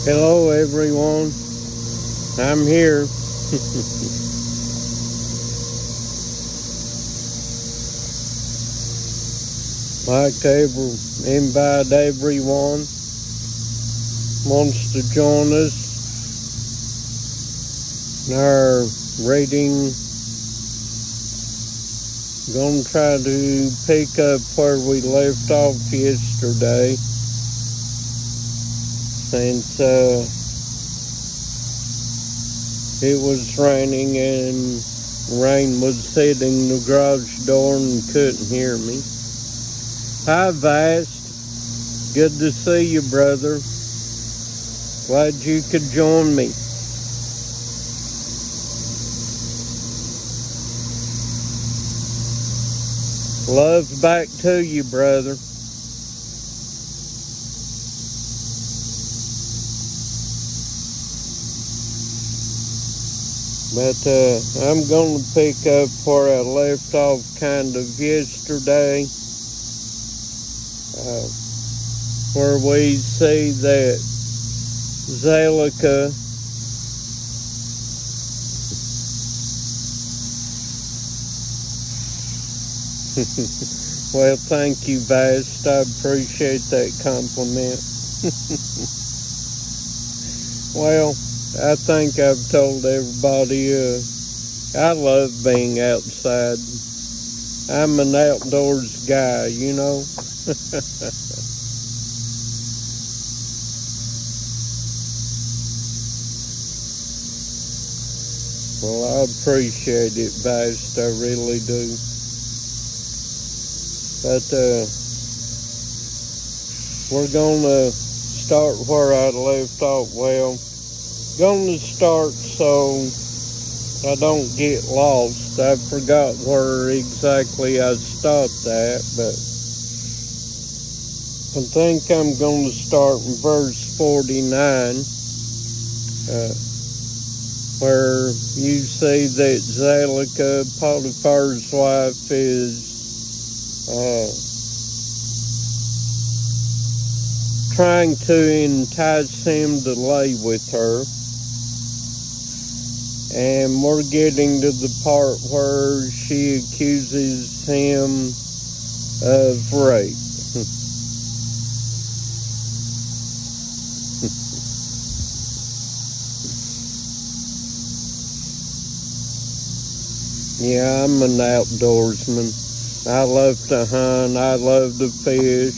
Hello everyone, I'm here. Like to invite everyone wants to join us in our reading. Gonna try to pick up where we left off yesterday, since it was raining and rain was hitting the garage door and couldn't hear me. Hi Vast, good to see you, brother. Glad you could join me. Love back to you, brother. But I'm going to pick up where I left off kind of yesterday, where we see that Zalica well, thank you, Vast. I appreciate that compliment. Well, I think I've told everybody I love being outside. I'm an outdoors guy, you know. Well, I appreciate it, Vast. I really do. But we're going to start where I left off. Well, going to start so I don't get lost. I forgot where exactly I stopped at, but I think I'm going to start in verse 49, where you see that Zalica, Potiphar's wife, is trying to entice him to lay with her. And we're getting to the part where she accuses him of rape. Yeah, I'm an outdoorsman. I love to hunt. I love to fish.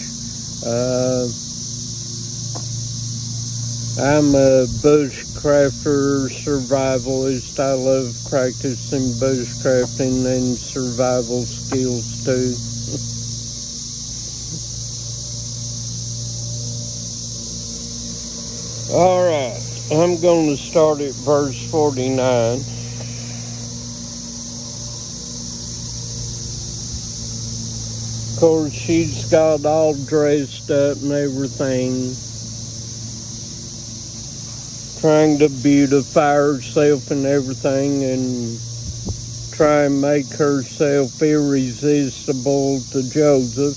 I'm a bushcrafter, survivalist. I love practicing bushcrafting and survival skills too. Alright, I'm going to start at verse 49. Of course, she's got all dressed up and everything, trying to beautify herself and everything and try and make herself irresistible to Joseph.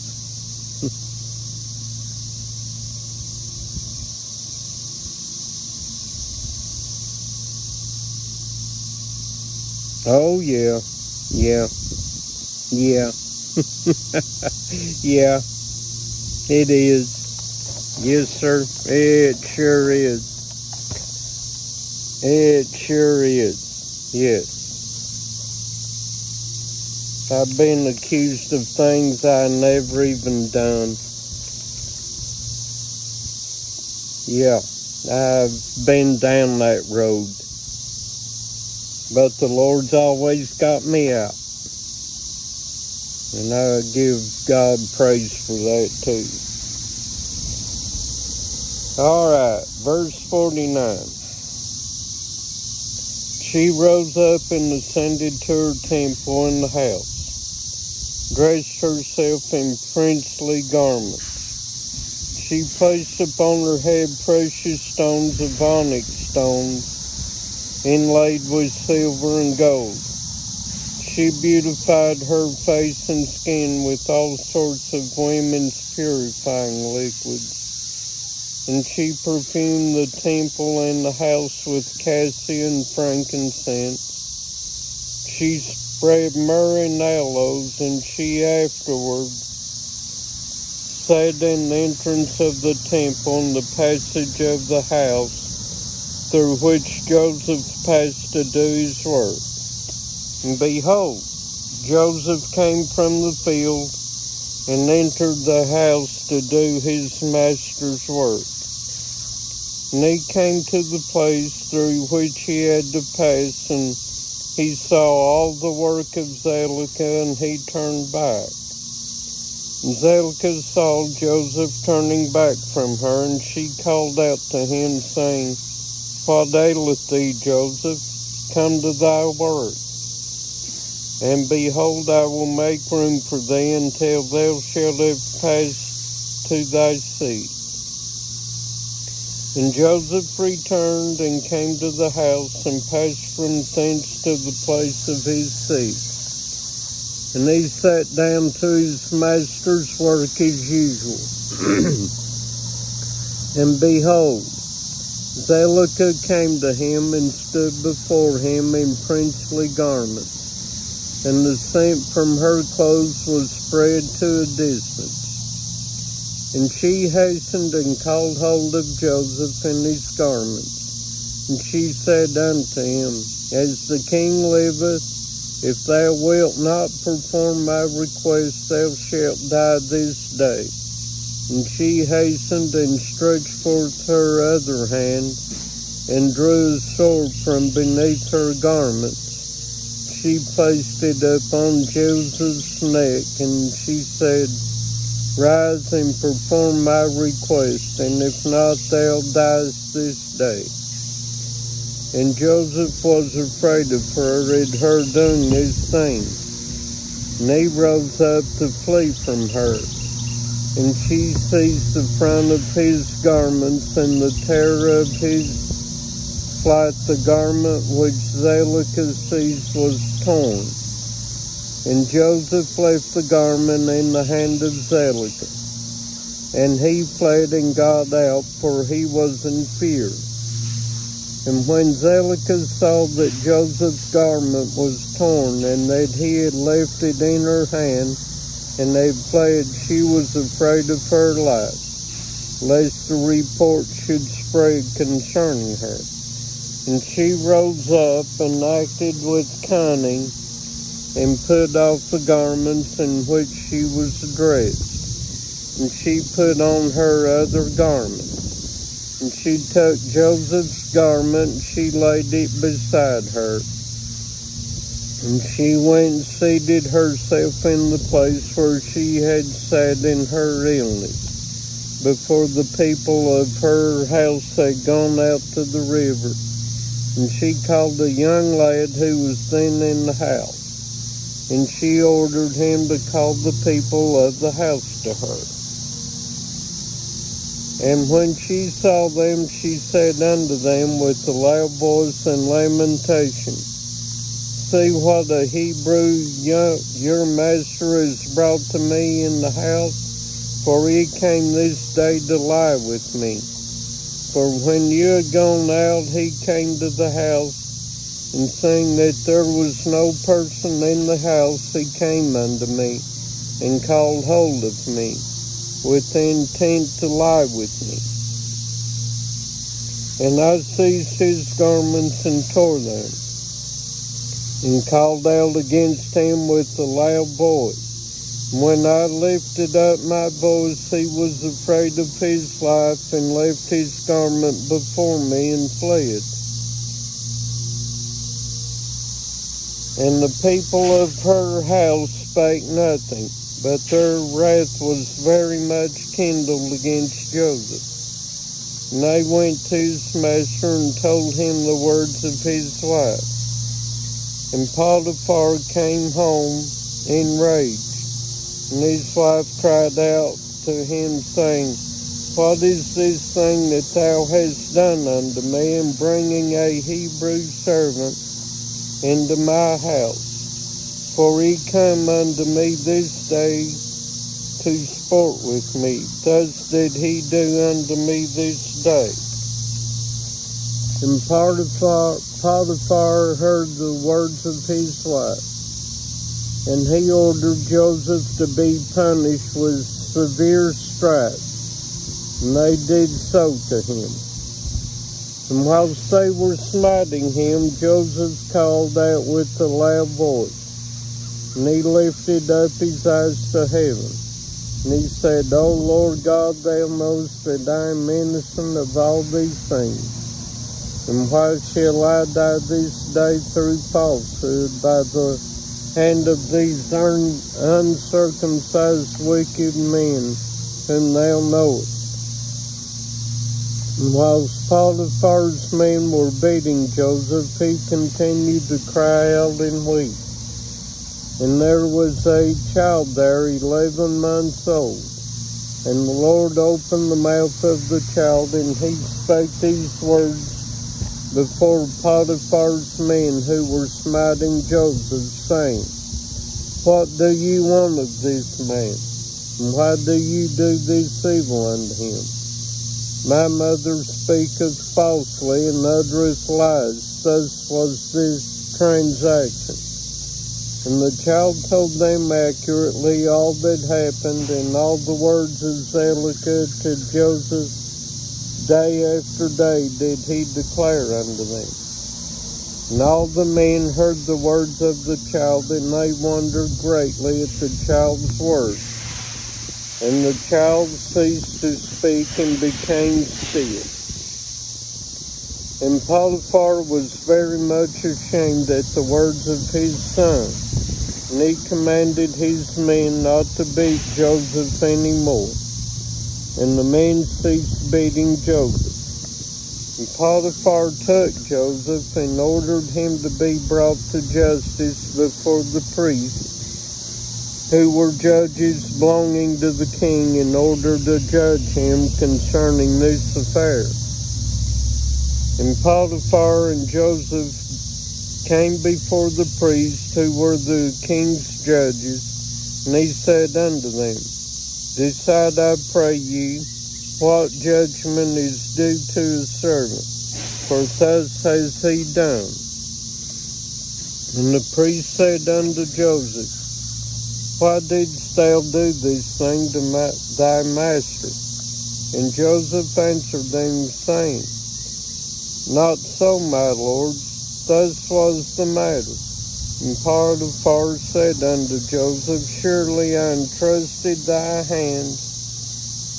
Oh yeah. Yeah, it is. Yes, sir. It sure is. It sure is. Yes. I've been accused of things I never even done. Yeah, I've been down that road. But the Lord's always got me out. And I give God praise for that too. Alright, verse 49. She rose up and ascended to her temple in the house, dressed herself in princely garments. She placed upon her head precious stones of onyx stones, inlaid with silver and gold. She beautified her face and skin with all sorts of women's purifying liquids. And she perfumed the temple and the house with cassia and frankincense. She spread myrrh and aloes, and she afterward sat in the entrance of the temple in the passage of the house, through which Joseph passed to do his work. And behold, Joseph came from the field and entered the house to do his master's work. And he came to the place through which he had to pass, and he saw all the work of Zelicah, and he turned back. And Zelicah saw Joseph turning back from her, and she called out to him, saying, What aileth thee, Joseph? Come to thy work. And behold, I will make room for thee until thou shalt have passed to thy seat. And Joseph returned and came to the house and passed from thence to the place of his seat. And he sat down to his master's work as usual. And behold, Zelicah came to him and stood before him in princely garments, and the scent from her clothes was spread to a distance. And she hastened and called hold of Joseph in his garments. And she said unto him, As the king liveth, if thou wilt not perform my request, thou shalt die this day. And she hastened and stretched forth her other hand, and drew a sword from beneath her garments. She placed it upon Joseph's neck, and she said, Rise and perform my request, and if not, thou diest this day. And Joseph was afraid of her at her doing this thing. And he rose up to flee from her. And she seized the front of his garments, and the terror of his flight, the garment which Zelicah seized was torn. And Joseph left the garment in the hand of Zelicah. And he fled and got out, for he was in fear. And when Zelicah saw that Joseph's garment was torn, and that he had left it in her hand, and had fled, she was afraid of her life, lest the report should spread concerning her. And she rose up and acted with cunning, and put off the garments in which she was dressed. And she put on her other garment. And she took Joseph's garment, and she laid it beside her. And she went and seated herself in the place where she had sat in her illness, before the people of her house had gone out to the river. And she called a young lad who was then in the house, and she ordered him to call the people of the house to her. And when she saw them, she said unto them with a loud voice and lamentation, See what a Hebrew your master has brought to me in the house, for he came this day to lie with me. For when you had gone out, he came to the house, and seeing that there was no person in the house, he came unto me, and called hold of me, with the intent to lie with me. And I seized his garments and tore them, and called out against him with a loud voice. When I lifted up my voice, he was afraid of his life, and left his garment before me and fled. And the people of her house spake nothing, but their wrath was very much kindled against Joseph. And they went to his master and told him the words of his wife. And Potiphar came home enraged, and his wife cried out to him, saying, What is this thing that thou hast done unto me, in bringing a Hebrew servant into my house? For he come unto me this day to sport with me. Thus did he do unto me this day. And Potiphar heard the words of his wife, and he ordered Joseph to be punished with severe stripes, and they did so to him. And whilst they were smiting him, Joseph called out with a loud voice, and he lifted up his eyes to heaven, and he said, O Lord God, thou knowest that I am innocent of all these things. And why shall I die this day through falsehood by the hand of these uncircumcised wicked men whom thou knowest? And whilst Potiphar's men were beating Joseph, he continued to cry out and weep. And there was a child there, 11 months old. And the Lord opened the mouth of the child, and he spake these words before Potiphar's men who were smiting Joseph, saying, What do you want of this man? And why do you do this evil unto him? My mother speaketh falsely and uttereth lies. Thus was this transaction. And the child told them accurately all that happened, and all the words of Zedekiah to Joseph. Day after day did he declare unto them. And all the men heard the words of the child, and they wondered greatly at the child's words. And the child ceased to speak and became still. And Potiphar was very much ashamed at the words of his son, and he commanded his men not to beat Joseph any more. And the men ceased beating Joseph. And Potiphar took Joseph and ordered him to be brought to justice before the priests, who were judges belonging to the king, in order to judge him concerning this affair. And Potiphar and Joseph came before the priests, who were the king's judges, and he said unto them, Decide, I pray you, what judgment is due to his servant, for thus has he done. And the priest said unto Joseph, Why didst thou do this thing to thy master? And Joseph answered them, saying, Not so, my lords, thus was the matter. And Potiphar said unto Joseph, Surely I entrusted thy hands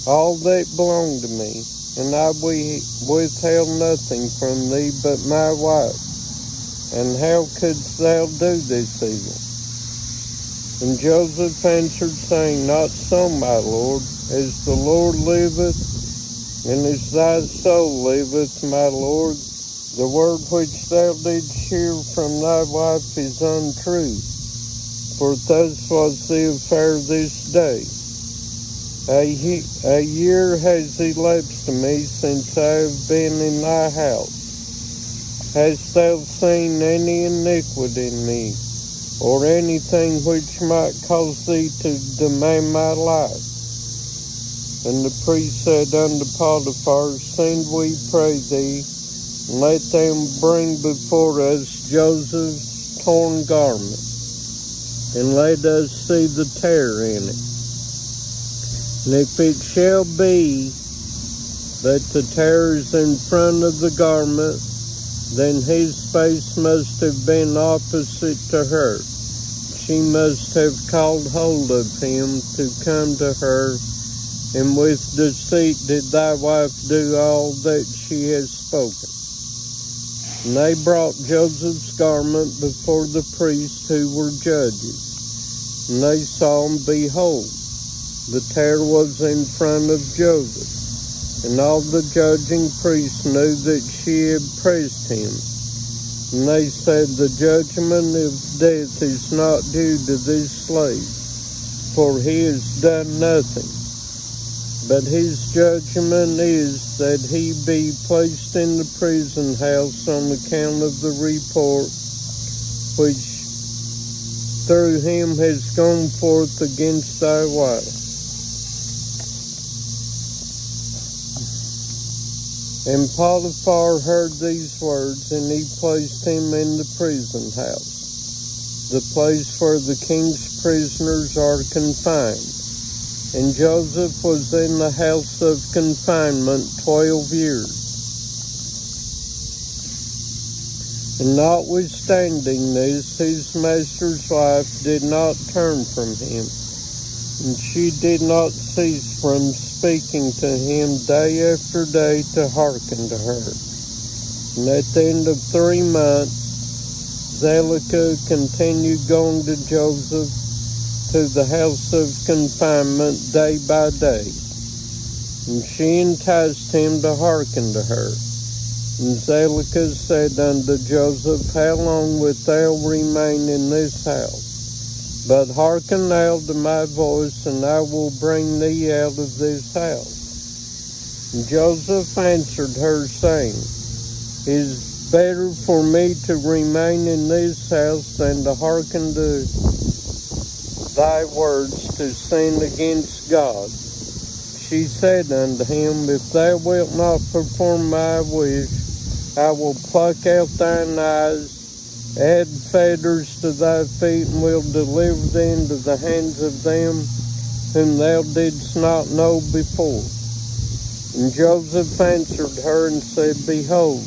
all that belonged to me, and I withheld nothing from thee but my wife. And how couldst thou do this evil? And Joseph answered, saying, Not so, my lord, as the Lord liveth, and as thy soul liveth, my lord, the word which thou didst hear from thy wife is untrue. For thus was the affair this day. A year has elapsed to me since I have been in thy house. Hast thou seen any iniquity in me, or anything which might cause thee to demand my life? And the priest said unto Potiphar, Send, we pray thee, and let them bring before us Joseph's torn garment, and let us see the tear in it. And if it shall be that the tear is in front of the garment, then his face must have been opposite to her. She must have called hold of him to come to her, and with deceit did thy wife do all that she has spoken. And they brought Joseph's garment before the priests who were judges. And they saw, and behold, the tear was in front of Joseph. And all the judging priests knew that she had pressed him. And they said, The judgment of death is not due to this slave, for he has done nothing. But his judgment is that he be placed in the prison house on account of the report which through him has gone forth against thy wife. And Potiphar heard these words, and he placed him in the prison house, the place where the king's prisoners are confined. And Joseph was in the house of confinement 12 years. And notwithstanding this, his master's wife did not turn from him, and she did not cease from speaking to him day after day to hearken to her. And at the end of 3 months, Zelicah continued going to Joseph to the house of confinement day by day, and she enticed him to hearken to her. And Zelicah said unto Joseph, How long wilt thou remain in this house? But hearken now to my voice, and I will bring thee out of this house. And Joseph answered her, saying, It is better for me to remain in this house than to hearken to thy words to sin against God. She said unto him, If thou wilt not perform my wish, I will pluck out thine eyes, add fetters to thy feet, and will deliver thee into the hands of them whom thou didst not know before. And Joseph answered her and said, Behold,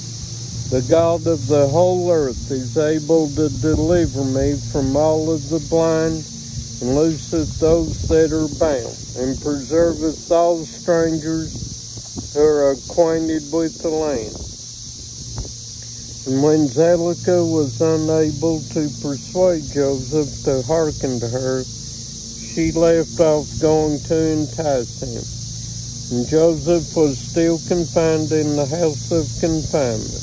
the God of the whole earth is able to deliver me from all of the blind, and looseth those that are bound, and preserveth all strangers who are acquainted with the land. And when Zelicah was unable to persuade Joseph to hearken to her, she left off going to entice him. And Joseph was still confined in the house of confinement.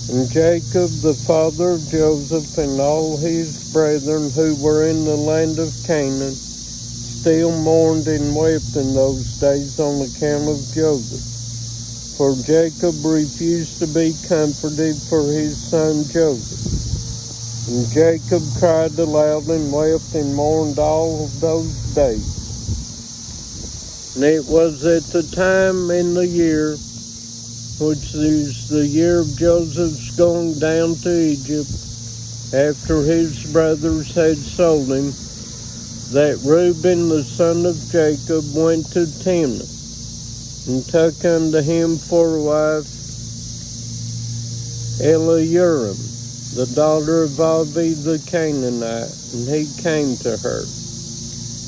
And Jacob, the father of Joseph, and all his brethren who were in the land of Canaan, still mourned and wept in those days on account of Joseph. For Jacob refused to be comforted for his son Joseph. And Jacob cried aloud and wept and mourned all of those days. And it was at the time in the year, which is the year of Joseph's going down to Egypt, after his brothers had sold him, that Reuben the son of Jacob went to Timnah, and took unto him for a wife Eliuram, the daughter of Avi the Canaanite, and he came to her.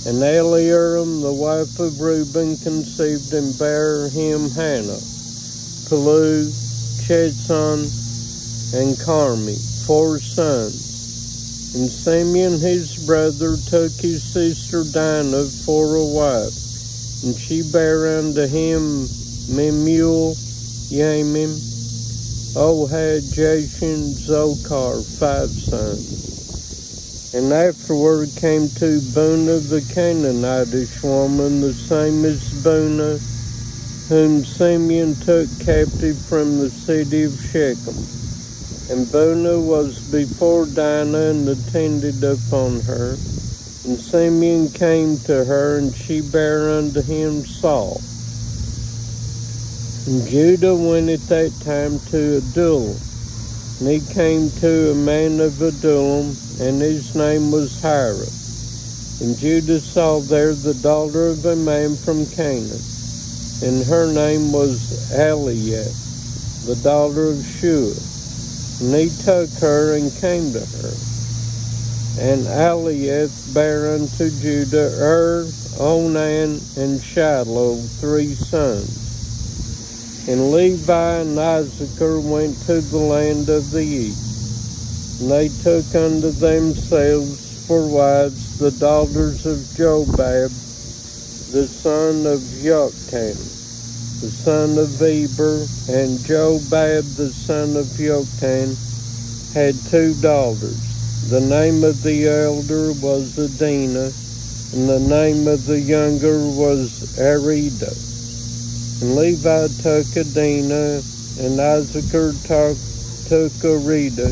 And Eliuram, the wife of Reuben, conceived and bare him Hannah, Pelu, Chetson, and Carmi, 4 sons. And Simeon his brother took his sister Dinah for a wife, and she bare unto him Memuel, Yamin, Ohad, Jasher, Zochar, 5 sons. And afterward came to Bunah the Canaanitish woman, the same as Bunah, whom Simeon took captive from the city of Shechem. And Bunah was before Dinah and attended upon her. And Simeon came to her, and she bare unto him Saul. And Judah went at that time to Adullam. And he came to a man of Adullam, and his name was Hira. And Judah saw there the daughter of a man from Canaan, and her name was Eliath, the daughter of Shua. And he took her and came to her. And Eliath bare unto Judah Onan, and Shiloh, 3 sons. And Levi and Issachar went to the land of the east. And they took unto themselves for wives the daughters of Jobab, the son of Joktan, the son of Eber. And Jobab, the son of Joktan, had 2 daughters. The name of the elder was Adinah, and the name of the younger was Arida. And Levi took Adinah, and Issachar took Arida.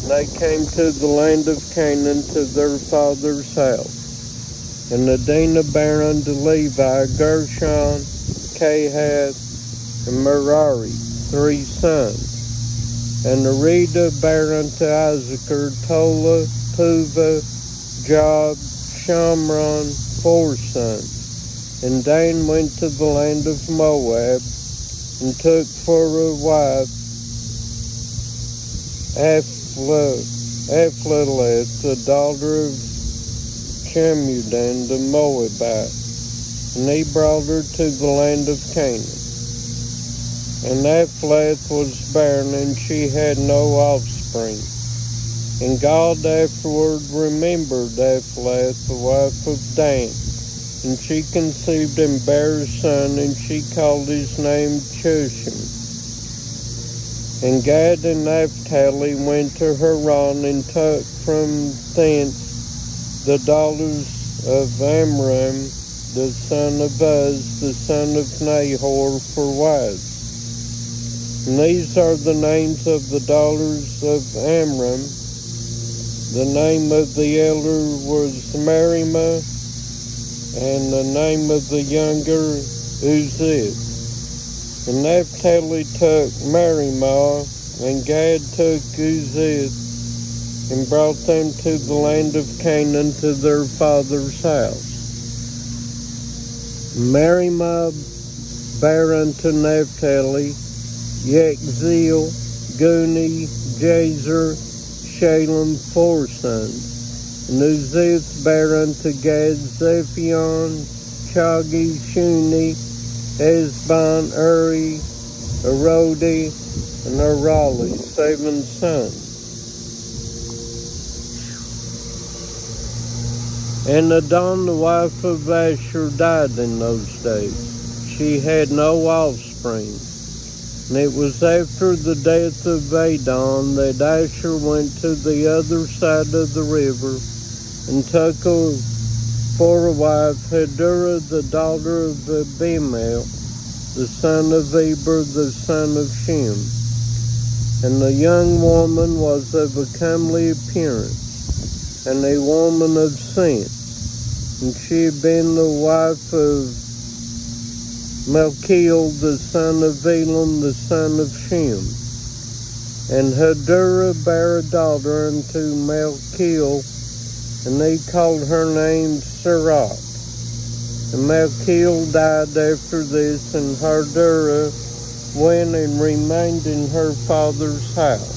And they came to the land of Canaan to their father's house. And Adinah bare unto Levi Gershon, Kahath, and Merari 3 sons. And Arida bare unto Issachar Tola, Puvah, Job, Shamron 4 sons. And Dan went to the land of Moab, and took for a wife Aphleleth, the daughter of Shemudan the Moabite, and he brought her to the land of Canaan. And Aphleth was barren, and she had no offspring. And God afterward remembered Aphleth, the wife of Dan, and she conceived and bare a son, and she called his name Chushim. And Gad and Naphtali went to Haran, and took from thence the daughters of Amram, the son of Uz, the son of Nahor, for wives. And these are the names of the daughters of Amram. The name of the elder was Merima, and the name of the younger Uzziah. And Naphtali took Merima, and Gad took Uzziah, and brought them to the land of Canaan to their father's house. Merima bare unto Naphtali Yechzeel, Guni, Jasher, Shalem 4 sons. And Uzziah bare unto Gad Zephion, Chagi, Shuni, Esbon, Uri, Arodi, and Arali 7 sons. And Adon, the wife of Asher, died in those days. She had no offspring. And it was after the death of Adon that Asher went to the other side of the river, and took for a wife Hadurah, the daughter of Abimael, the son of Eber, the son of Shem. And the young woman was of a comely appearance, and a woman of sense. And she had been the wife of Malchiel, the son of Elam, the son of Shem. And Hadurah bare a daughter unto Malchiel, and they called her name Serach. And Malchiel died after this, and Hadurah went and remained in her father's house.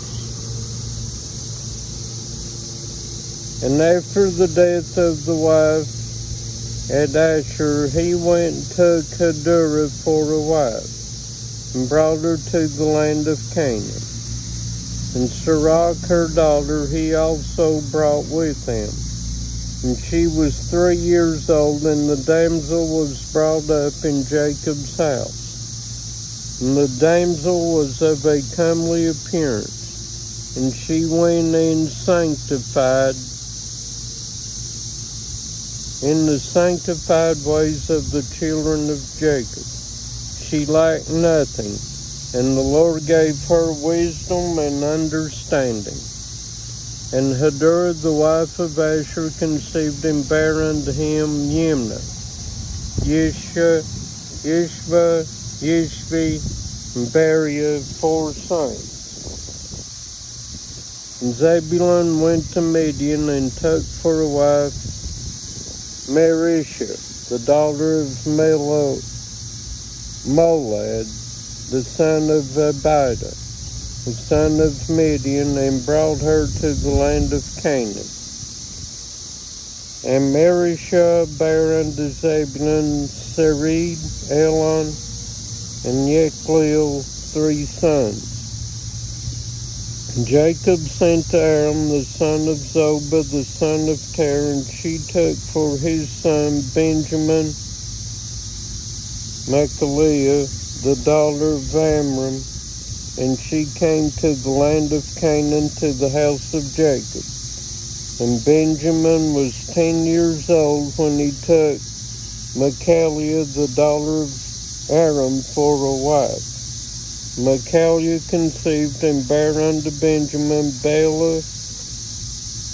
And after the death of the wife at Asher, he went and took Hadurah for a wife, and brought her to the land of Canaan. And Serach, her daughter, he also brought with him. And she was 3 years old, and the damsel was brought up in Jacob's house. And the damsel was of a comely appearance, and she went in sanctified in the sanctified ways of the children of Jacob. She lacked nothing, and the Lord gave her wisdom and understanding. And Hadurah, the wife of Asher, conceived and bare unto him Yimnah, Yishva, Yishvi, and Beriah 4 sons. And Zebulun went to Midian, and took for a wife Marisha, the daughter of Molad, the son of Abida, the son of Midian, and brought her to the land of Canaan. And Marisha bare unto Zebulun Sered, Elon, and Yechleel 3 sons. And Jacob sent to Aram, the son of Zobah, the son of Terah, and she took for his son Benjamin Machaliah, the daughter of Amram, and she came to the land of Canaan to the house of Jacob. And Benjamin was 10 years old when he took Machaliah, the daughter of Aram, for a wife. Machaliah conceived and bare unto Benjamin Bela,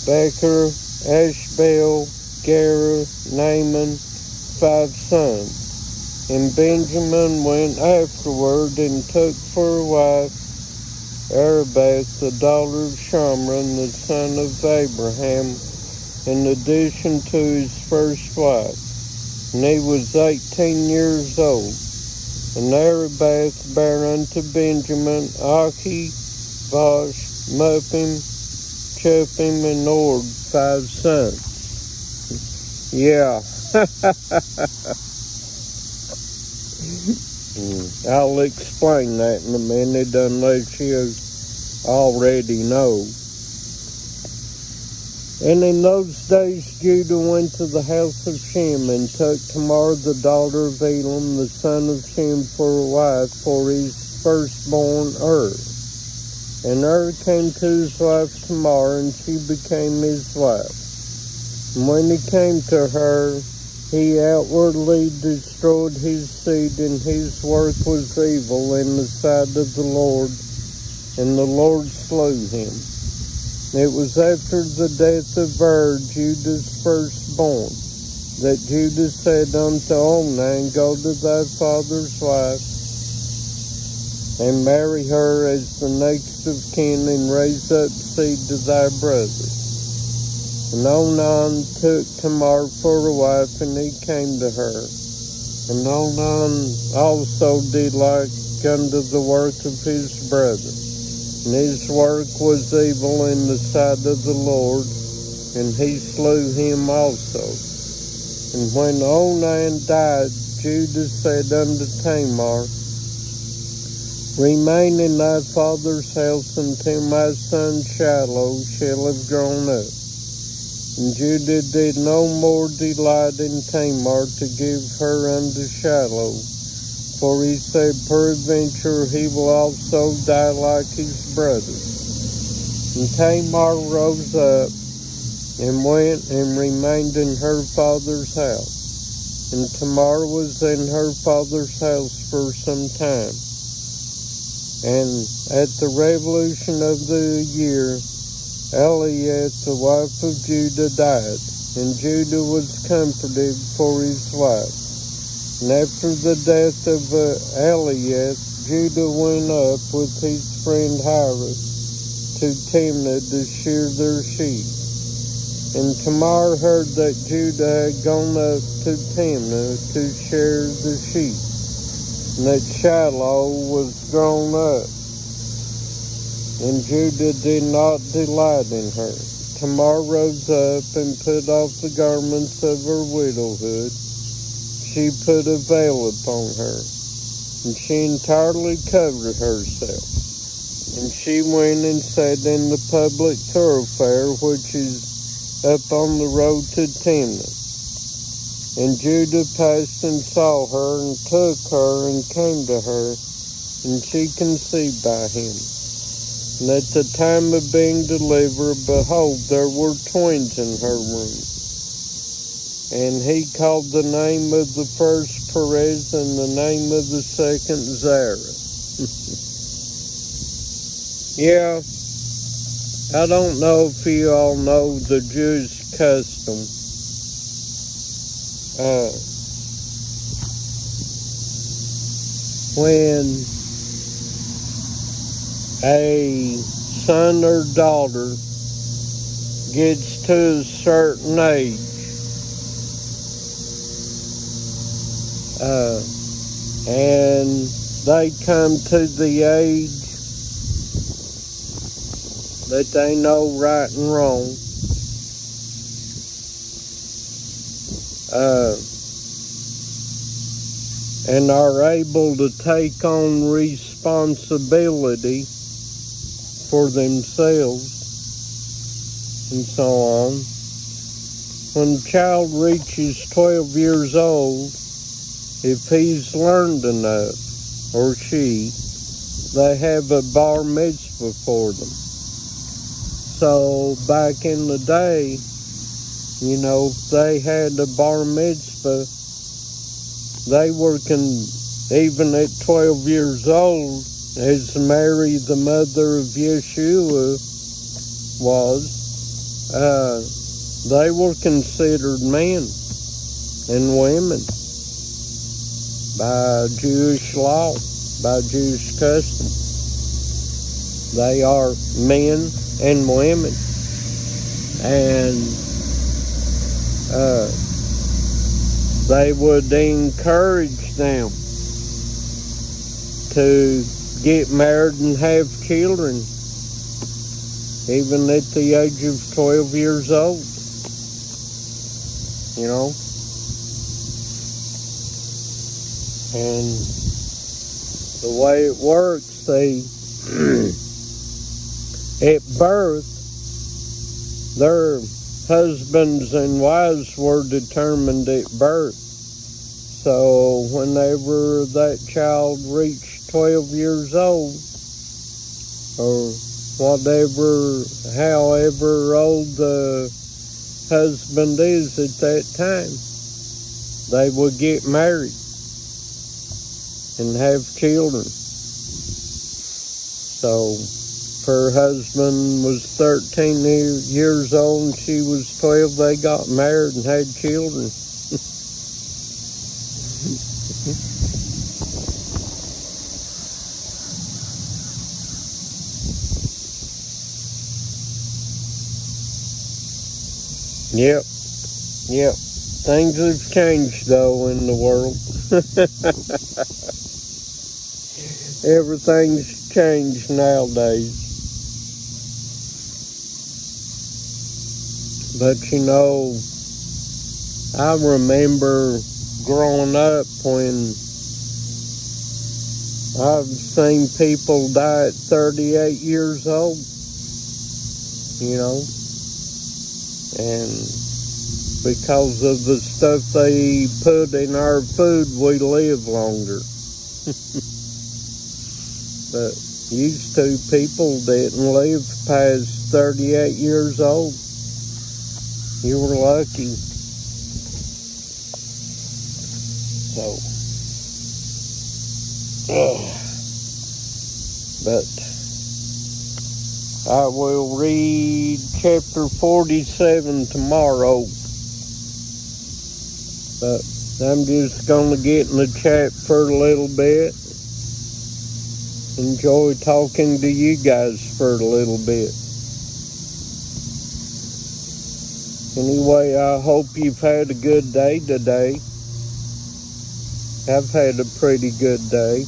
Becher, Ashbel, Gera, Naaman, 5 sons. And Benjamin went afterward and took for a wife Arabeth, the daughter of Shomron, the son of Abraham, in addition to his first wife. And he was 18 years old. And Arabeth bare unto Benjamin Achi, Vosh, Muppim, Chuppim, and Ord, 5 sons. Yeah. I'll explain that in a minute unless you already know. And in those days Judah went to the house of Shem and took Tamar the daughter of Elam the son of Shem for a wife for his firstborn And came to his wife Tamar, and she became his wife. And when he came to her, he outwardly destroyed his seed, and his work was evil in the sight of the Lord, and the Lord slew him. It was after the death of Judah's firstborn, that Judah said unto Onan, Go to thy father's wife, and marry her as the next of kin, and raise up seed to thy brothers. And Onan took Tamar for a wife, and he came to her. And Onan also did like unto the work of his brother. And his work was evil in the sight of the Lord, and he slew him also. And when Onan died, Judah said unto Tamar, Remain in thy father's house until my son Shiloh shall have grown up. And Judah did no more delight in Tamar to give her unto Shiloh, for he said, Peradventure he will also die like his brothers. And Tamar rose up and went and remained in her father's house. And Tamar was in her father's house for some time. And at the revolution of the year, Eliath, the wife of Judah, died, and Judah was comforted for his wife. And after the death of Eliath, Judah went up with his friend Hiram to Timnah to shear their sheep. And Tamar heard that Judah had gone up to Timnah to shear the sheep, and that Shiloh was grown up. And Judah did not delight in her. Tamar rose up and put off the garments of her widowhood. She put a veil upon her, and she entirely covered herself. And she went and sat in the public thoroughfare, which is up on the road to Timnah. And Judah passed and saw her, and took her, and came to her, and she conceived by him. And at the time of being delivered, behold, there were twins in her womb. And he called the name of the first Perez, and the name of the second Zerah. Yeah, I don't know if you all know the Jewish custom. When a son or daughter gets to a certain age, and they come to the age that they know right and wrong, and are able to take on responsibility for themselves and so on. When a child reaches 12 years old, if he's learned enough, or she, they have a bar mitzvah for them. So back in the day, if they had a bar mitzvah, they were even at 12 years old, as Mary, the mother of Yeshua, was, they were considered men and women. by Jewish law, by Jewish custom. They are men and women. And they would encourage them to get married and have children, even at the age of 12 years old. You know? And the way it works, at birth, their husbands and wives were determined at birth. So whenever that child reached 12 years old, or however old the husband is at that time, they would get married and have children. So her husband was 13 years old and she was 12. They got married and had children. Yep. Things have changed, though, in the world. Everything's changed nowadays. But, you know, I remember growing up when I've seen people die at 38 years old, you know, and because of the stuff they put in our food, we live longer. But used to, people didn't live past 38 years old. You were lucky. So, but I will read chapter 47 tomorrow. But I'm just going to get in the chat for a little bit. Enjoy talking to you guys for a little bit. Anyway, I hope you've had a good day today. I've had a pretty good day.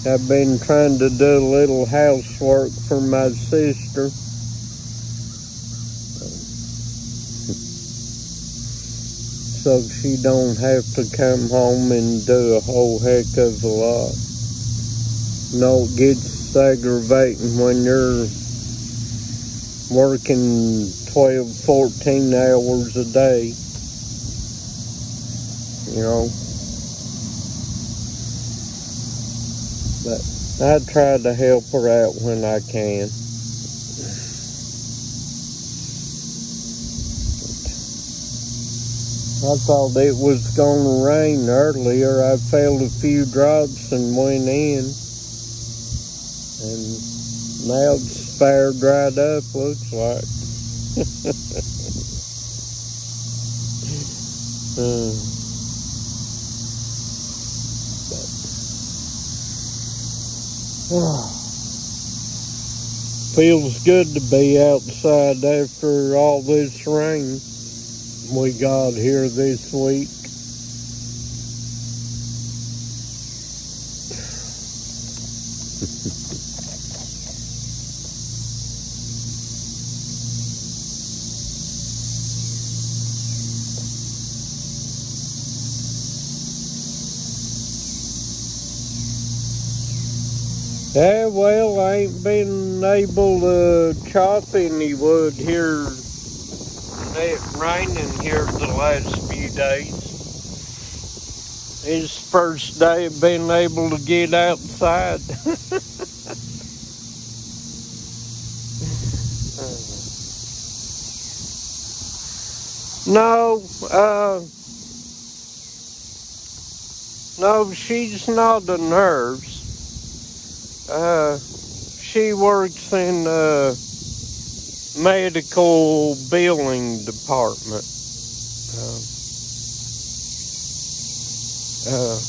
I've been trying to do a little housework for my sister. So she don't have to come home and do a whole heck of a lot. No, it gets aggravating when you're working 12, 14 hours a day. You know. But I try to help her out when I can. I thought it was going to rain earlier. I felt a few drops and went in. And now it's fair dried up, looks like. Feels good to be outside after all this rain we got here this week. Yeah, well, I ain't been able to chop any wood here. It's raining here the last few days. It's the first day of being able to get outside. No, she's not a nurse. She works in medical billing department. But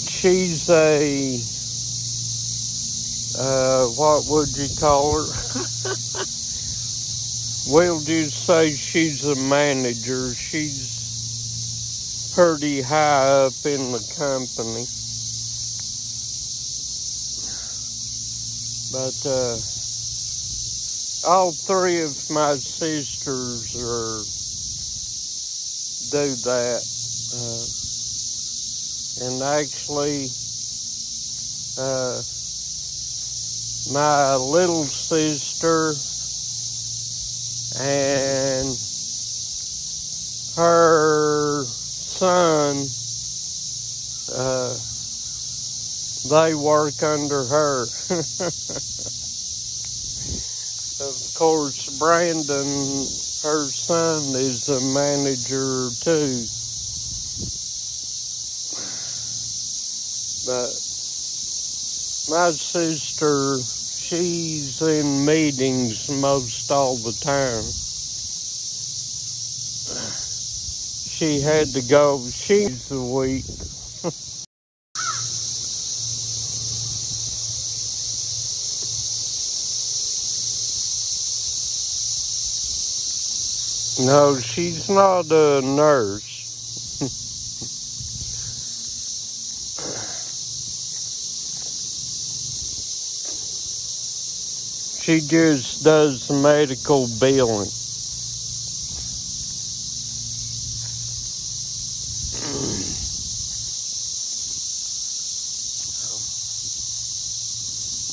she's what would you call her? We'll just say she's a manager. She's pretty high up in the company. But all three of my sisters do that. And actually, my little sister and her son, they work under her. Of course, Brandon, her son, is a manager too. But my sister, she's in meetings most all the time. She had to go, she's a week. No, she's not a nurse. She just does medical billing.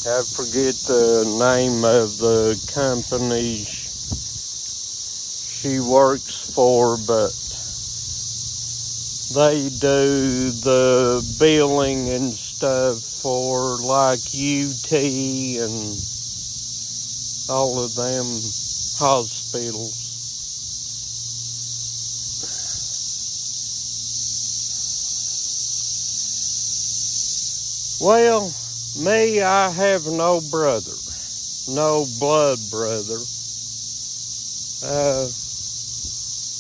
I forget the name of the company she works for, but they do the billing and stuff for like UT and all of them hospitals. Well, me, I have no brother, no blood brother.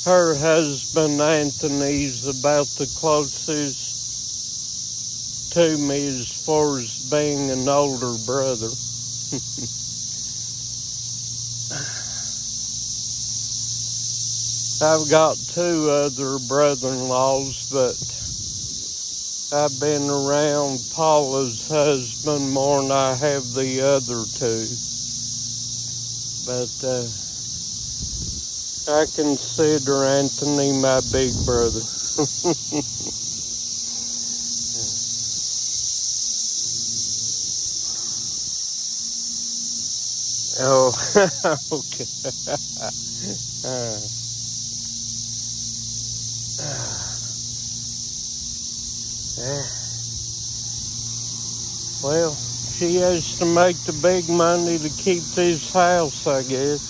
Her husband, Anthony's about the closest to me as far as being an older brother. I've got two other brother-in-laws, but I've been around Paula's husband more than I have the other two. But I consider Anthony my big brother. Oh, okay. Well, she has to make the big money to keep this house, I guess.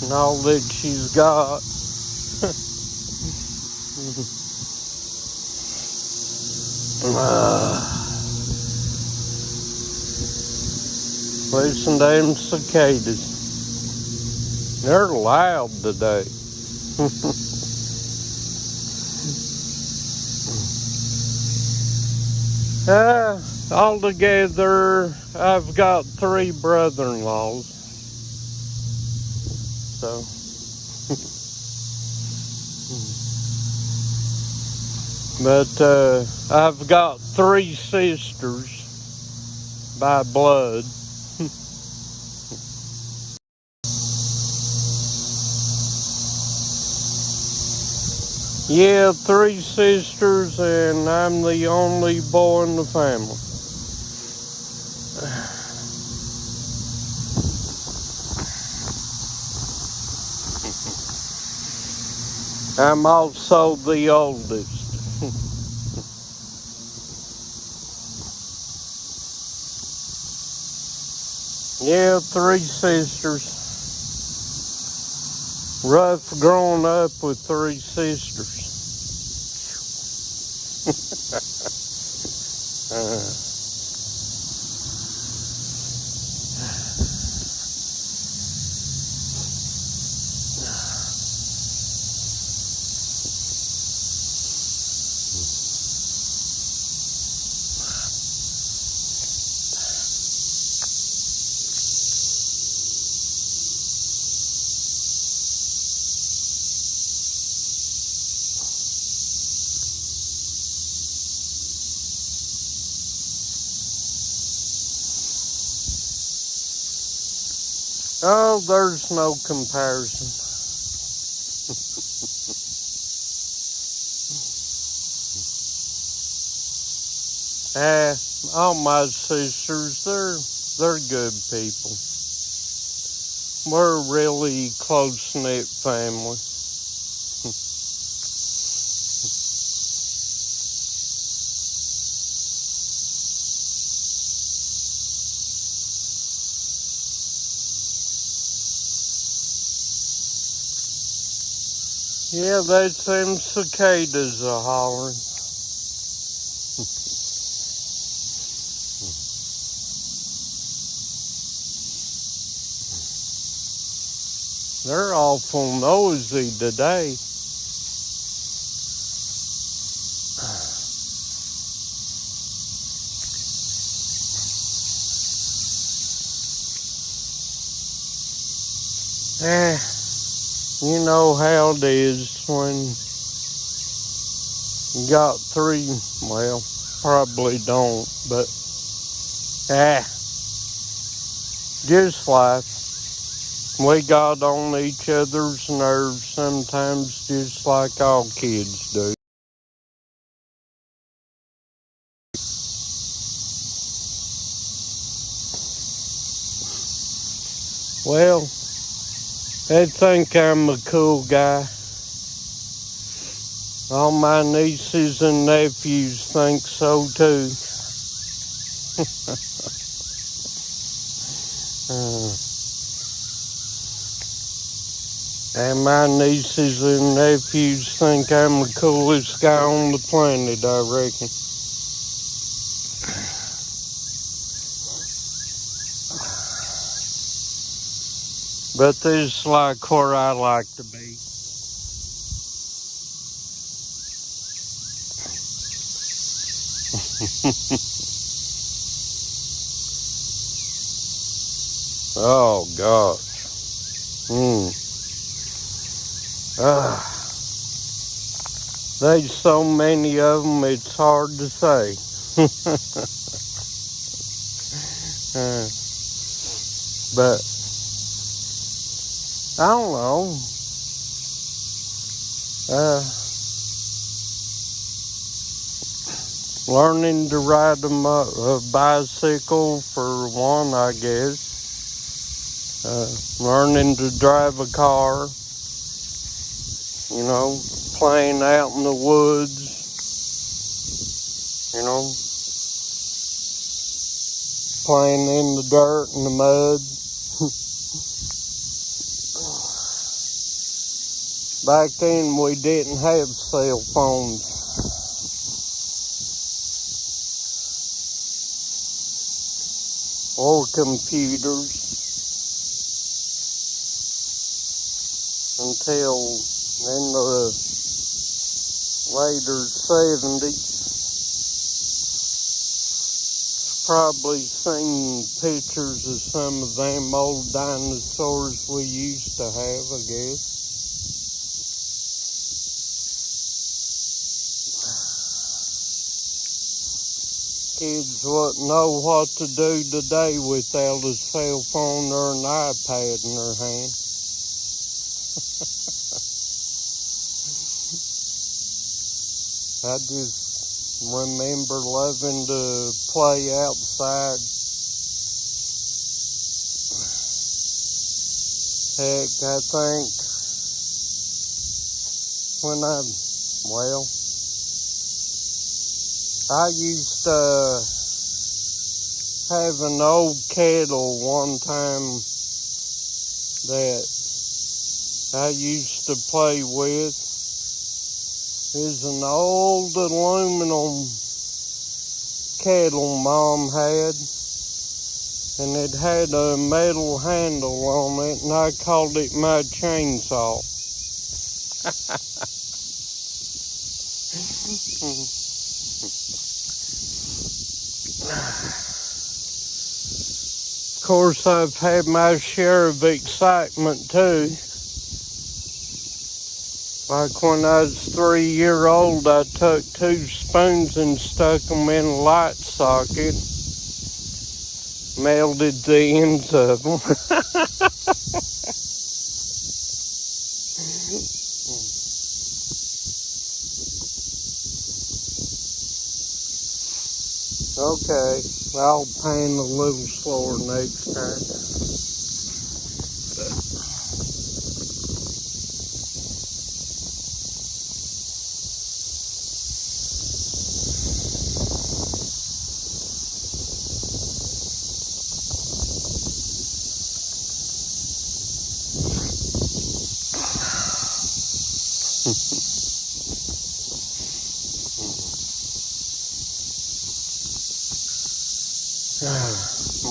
And all that she's got. Listen to them cicadas. They're loud today. Altogether, I've got 3 brother-in-laws. So, but I've got 3 sisters by blood. Yeah, 3 sisters, and I'm the only boy in the family. I'm also the oldest. Yeah, 3 sisters. Rough growing up with 3 sisters. Oh, there's no comparison. All my sisters, they're good people. We're a really close-knit family. Yeah, that's them cicadas a hollering. They're awful nosy today. You know how it is when you got three, well, probably don't, but just life. We got on each other's nerves sometimes, just like all kids do. Well, they think I'm a cool guy. All my nieces and nephews think so too. And my nieces and nephews think I'm the coolest guy on the planet, I reckon. But this is like where I like to be. Oh, gosh. There's so many of them, it's hard to say. But I don't know. Learning to ride a bicycle for one, I guess. Learning to drive a car. You know, playing out in the woods. You know, playing in the dirt and the mud. Back then we didn't have cell phones. Or computers. Until in the later 70s. Probably seen pictures of some of them old dinosaurs we used to have, I guess. Kids wouldn't know what to do today without a cell phone or an iPad in their hand. I just remember loving to play outside. Heck, I think when I used to have an old kettle one time that I used to play with. It's an old aluminum kettle Mom had, and it had a metal handle on it, and I called it my chainsaw. Of course, I've had my share of excitement too. Like when I was 3-year-old, I took 2 spoons and stuck them in a light socket, melted the ends of them. Okay, I'll pan a little slower next time.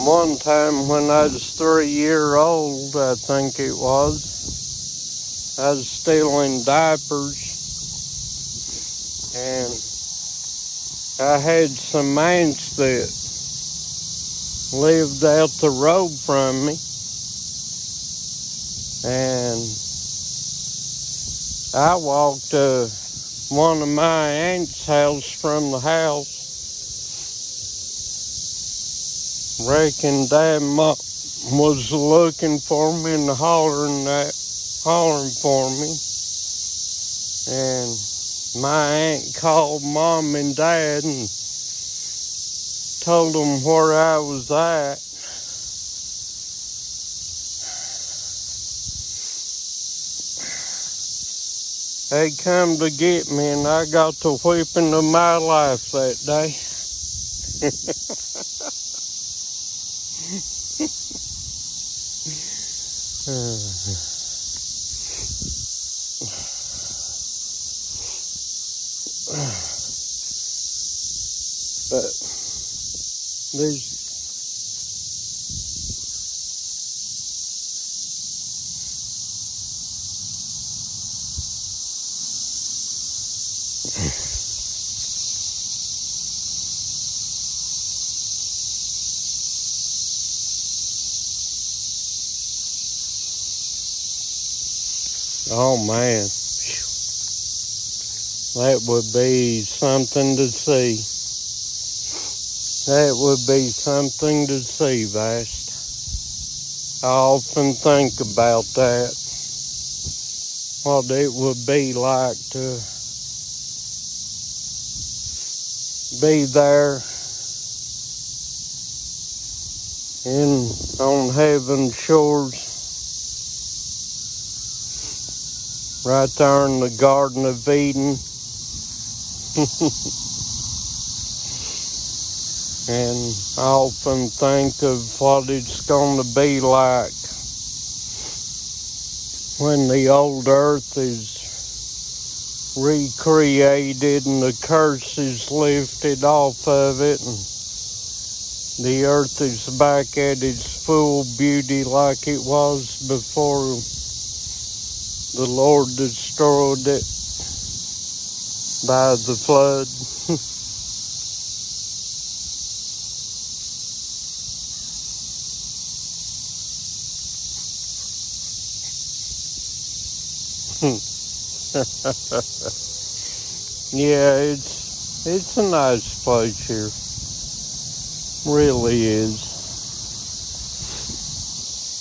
One time when I was 3 years old, I think it was, I was stealing diapers, and I had some aunts that lived out the road from me, and I walked one of my aunt's house from the house. Reckon Dad was looking for me and hollering for me. And my aunt called Mom and Dad and told them where I was at. They come to get me, and I got the whipping of my life that day. But there's oh man, that would be something to see. That would be something to see, Vast. I often think about that. What it would be like to be there on heaven's shores, right there in the Garden of Eden. And I often think of what it's going to be like when the old earth is recreated and the curse is lifted off of it, and the earth is back at its full beauty like it was before the Lord destroyed it by the flood. Yeah, it's a nice place here. Really is.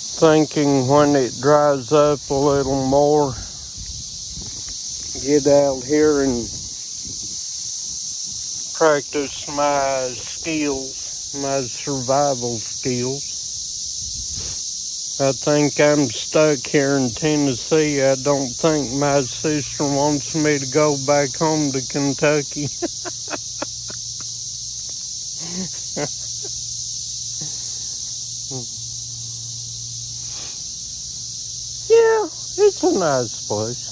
Thinking when it dries up a little more, get out here and practice my skills, my survival skills. I think I'm stuck here in Tennessee. I don't think my sister wants me to go back home to Kentucky. Yeah, it's a nice place.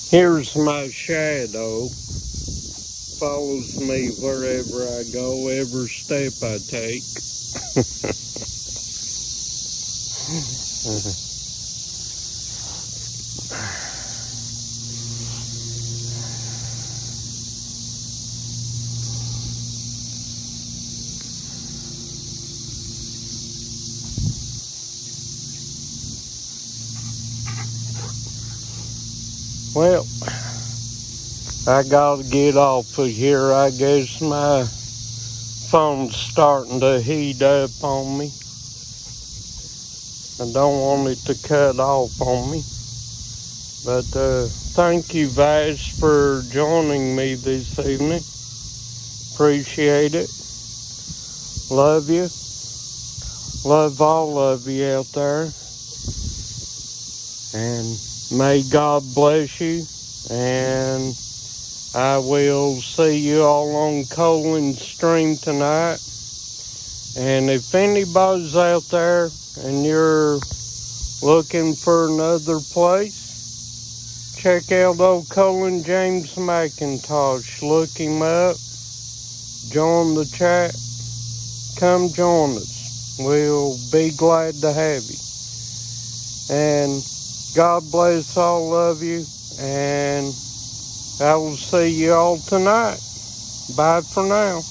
Here's my shadow. Follows me wherever I go, every step I take. Well, I gotta get off of here. I guess my phone's starting to heat up on me. I don't want it to cut off on me. But thank you, Vice, for joining me this evening. Appreciate it. Love you. Love all of you out there. And may God bless you. And I will see you all on Colin's stream tonight. And if anybody's out there and you're looking for another place, check out old Colin James McIntosh. Look him up. Join the chat. Come join us. We'll be glad to have you. And God bless all of you. And I will see you all tonight. Bye for now.